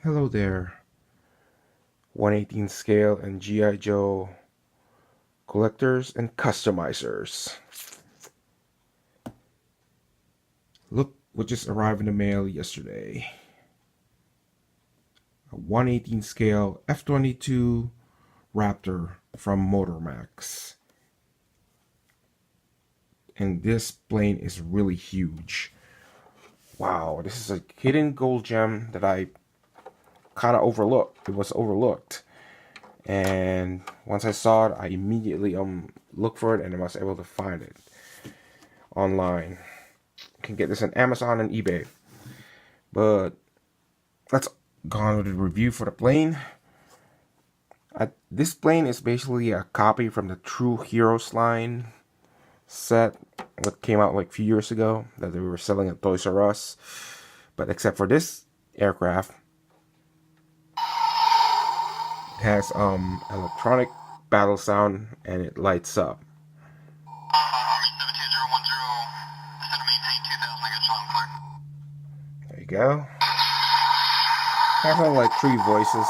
Hello there, 1/18 scale and G.I. Joe collectors and customizers. Look what just arrived in the mail yesterday. A 1/18 scale F-22 Raptor from Motormax. And this plane is really huge. Wow, this is a hidden gold gem that I kind of overlooked. It was overlooked. And once I saw it, I immediately looked for it and I was able to find it online. You can get this on Amazon and eBay. But let's go on with the review for the plane. This plane is basically a copy from the True Heroes line set that came out like a few years ago that they were selling at Toys R Us. But except for this aircraft, it has electronic battle sound and it lights up. There you go. Has like 3 voices.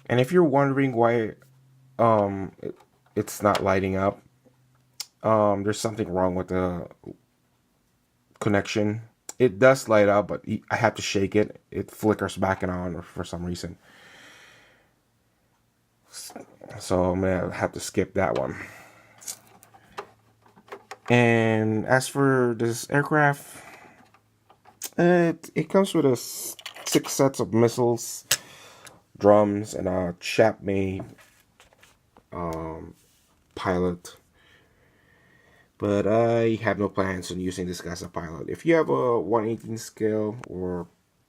And if you're wondering why it's not lighting up, there's something wrong with the connection. It does light up, but I have to shake it. It flickers back and on for some reason. So I'm gonna have to skip that one. And as for this aircraft, it comes with 6 sets of missiles, drums, and a chap-made pilot. But I have no plans on using this guy as a pilot. If you have a 1/18 scale or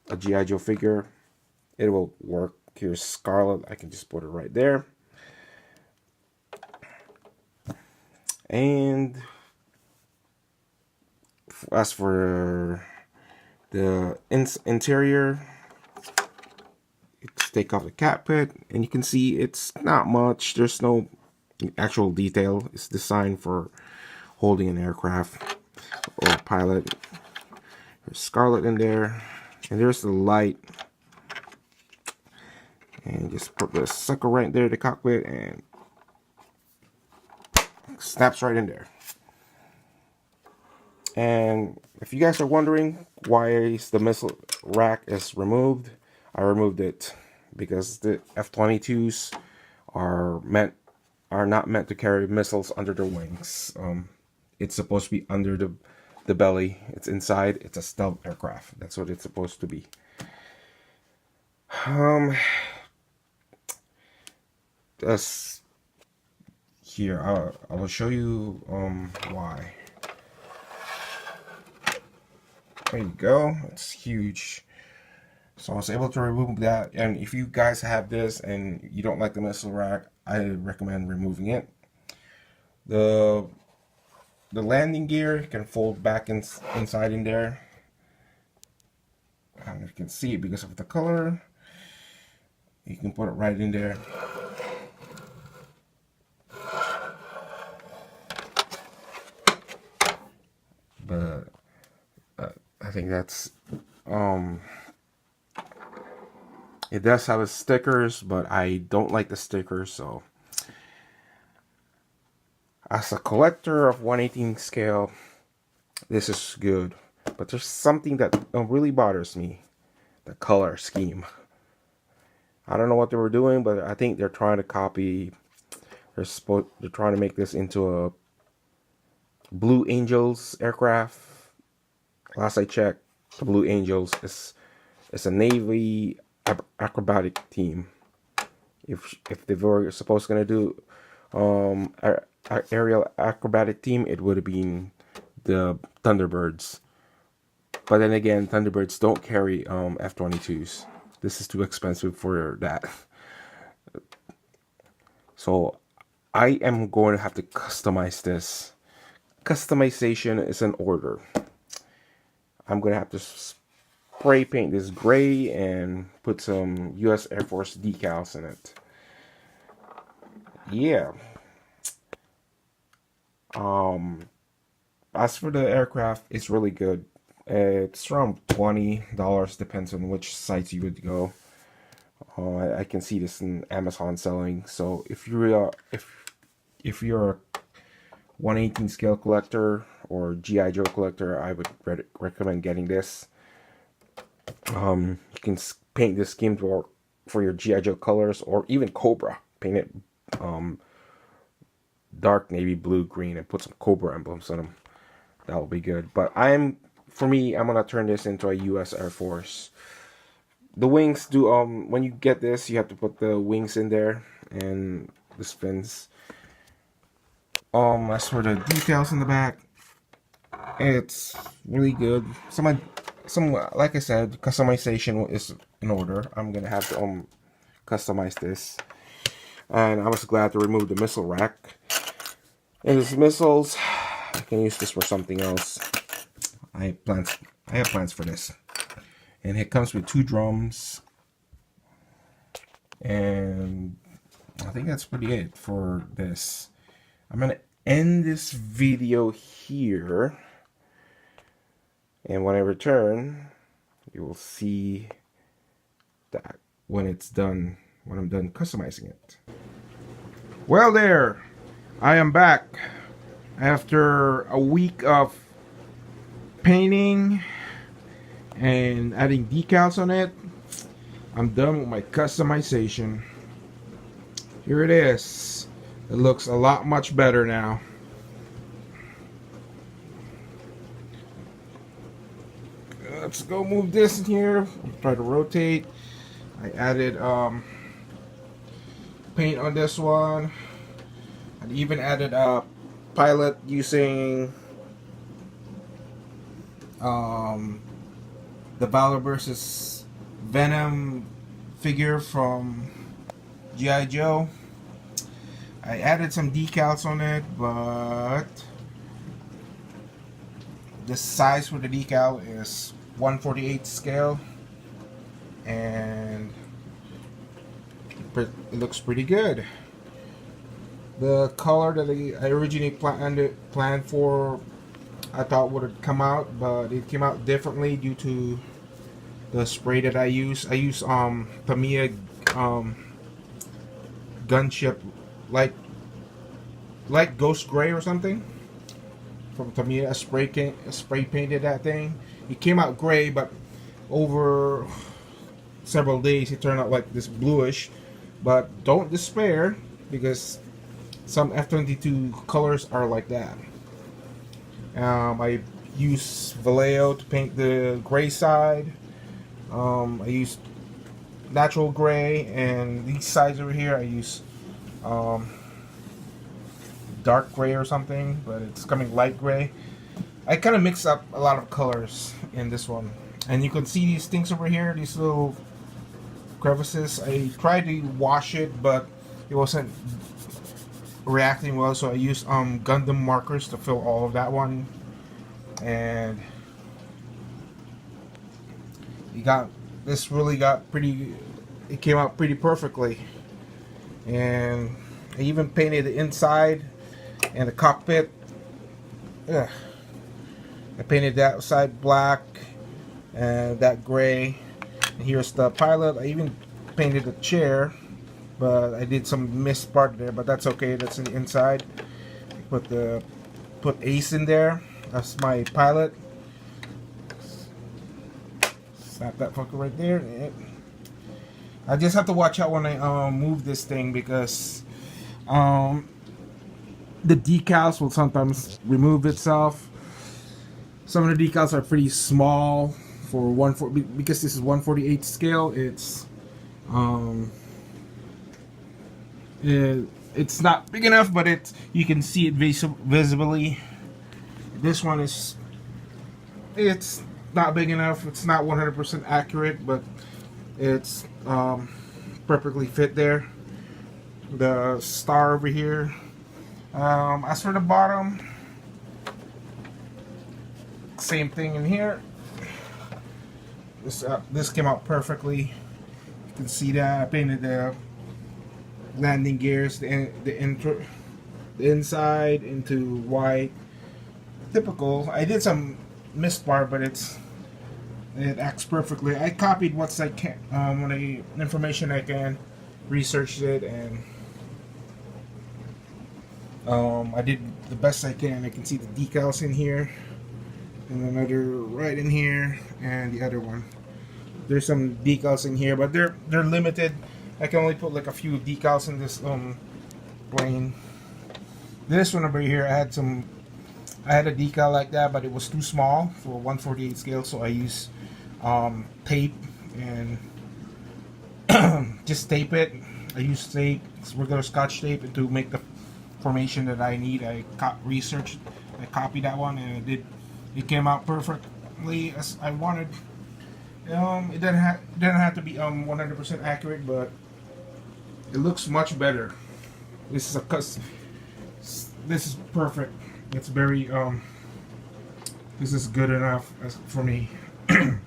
a G.I. Joe figure, it will work. Here's Scarlet. I can just put it right there. And as for the interior, let's take off the cockpit, and you can see it's not much. There's no actual detail. It's designed for holding an aircraft or a pilot. There's Scarlet in there, and there's the light. And just put the sucker right there, the cockpit, and snaps right in there. And if you guys are wondering why the missile rack is removed, I removed it because the F-22s are not meant to carry missiles under their wings. It's supposed to be under the belly. It's inside. It's a stealth aircraft. That's what it's supposed to be. That's here. I will show you why. There you go. It's huge. So I was able to remove that. And if you guys have this and you don't like the missile rack, I recommend removing it. The landing gear can fold back inside in there. And you can see it because of the color. You can put it right in there. But I think that's it does have its stickers, but I don't like the stickers. So as a collector of 1/18 scale, this is good. But there's something that really bothers me: the color scheme. I don't know what they were doing, but I think they're trying to copy. They're trying to make this into a Blue Angels aircraft. Last I checked, the Blue Angels is a Navy acrobatic team. If they were supposed to do aerial acrobatic team, it would have been the Thunderbirds. But then again, Thunderbirds don't carry F-22s. This is too expensive for that. So I am going to have to customize this. Customization is an order. I'm going to have to spray paint this gray and put some U.S. Air Force decals in it. Yeah. As for the aircraft, it's really good. It's around $20, depends on which sites you would go. I can see this in Amazon selling. So if you're a 1/18 scale collector or GI Joe collector, I would recommend getting this. You can paint this scheme for your GI Joe colors, or even Cobra. Paint it dark navy blue, green, and put some Cobra emblems on them. That will be good. But for me, I'm gonna turn this into a U.S. Air Force. The wings do. When you get this, you have to put the wings in there and the fins. As for the details in the back, it's really good. Some like I said, customization is in order. I'm gonna have to customize this, and I was glad to remove the missile rack. And these missiles, I can use this for something else. I have plans for this. And it comes with 2 drums. And I think that's pretty it for this. I'm going to end this video here. And when I return, you will see that when it's done, when I'm done customizing it. Well, there, I am back after a week of painting and adding decals on it. I'm done with my customization. Here it is. It looks a lot much better now. Let's go move this in here. Try to rotate. I added paint on this one. I even added a pilot using the Valor versus Venom figure from G.I. Joe. I added some decals on it, but the size for the decal is 1/48 scale, and it looks pretty good. The color that I originally planned for, I thought would have come out, but it came out differently due to the spray that I use. I use Tamiya gunship light ghost gray or something from Tamiya. I spray painted that thing. It came out gray, but over several days it turned out like this bluish. But don't despair, because some F-22 colors are like that. I use Vallejo to paint the gray side. I use natural gray, and these sides over here I use dark gray or something, but it's coming light gray. I kind of mix up a lot of colors in this one, and you can see these things over here, these little crevices. I tried to wash it, but it wasn't reacting well, so I used Gundam markers to fill all of that one, and it came out pretty perfectly. And I even painted the inside and the cockpit. I painted that side black and that gray, and here's the pilot. I even painted the chair, but I did some missed part there, but that's okay. That's in the inside. Put Ace in there. That's my pilot. Snap that fucker right there. I just have to watch out when I move this thing, because the decals will sometimes remove itself. Some of the decals are pretty small for because this is 1/48 scale. It's not big enough, but you can see it visibly. This one it's not big enough. It's not 100% accurate, but it's perfectly fit there. The star over here. As for the bottom, same thing in here. This came out perfectly. You can see that I painted the landing gears, the inside into white. Typical. I did some missed part, but it's It acts perfectly. I copied what I can, what information I can, researched it, and I did the best I can. I can see the decals in here, and another right in here, and the other one. There's some decals in here, but they're limited. I can only put like a few decals in this plane. This one over here, I had a decal like that, but it was too small for 1/48 scale, so I used tape and just tape it. I used tape, regular Scotch tape, to make the formation that I need. I researched, I copied that one, and it came out perfectly as I wanted. It didn't have to be 100% accurate, but it looks much better. This is this is perfect. It's very this is good enough for me. You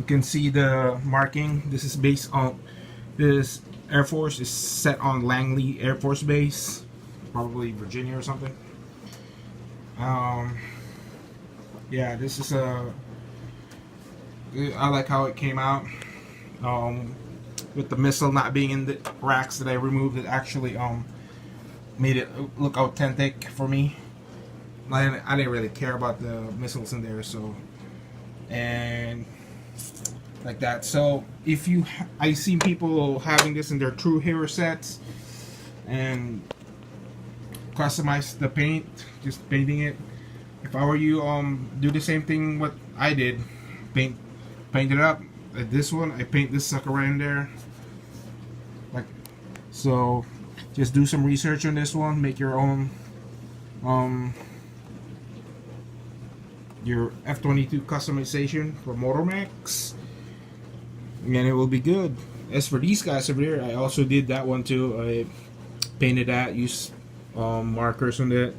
can see the marking. This is based on, this Air Force is set on Langley Air Force Base, probably Virginia or something. Yeah, this is I like how it came out. With the missile not being in the racks that I removed, it actually made it look authentic for me. I didn't really care about the missiles in there, so, and like that. So if you, I see people having this in their True Hero sets and customize the paint, just painting it. If I were you, do the same thing what I did, paint it up. Like this one, I paint this sucker right in there, like so. Just do some research on this one, make your own your F-22 customization for Motormax, and it will be good. As for these guys over here, I also did that one too. I painted that, used markers on that.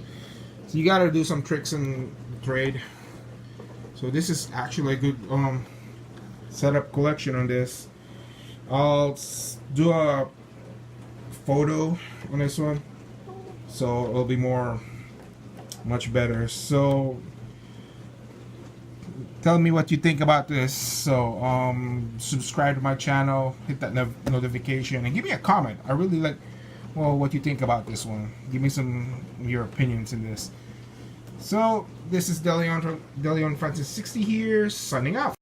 So you gotta do some tricks in the trade. So this is actually a good setup collection on this. I'll do a photo on this one, so it'll be much better. So tell me what you think about this. So subscribe to my channel, hit that notification, and give me a comment. I really like, well, what you think about this one. Give me some of your opinions in this. So this is DeLeon from DeLeon Francis 60 here, signing out.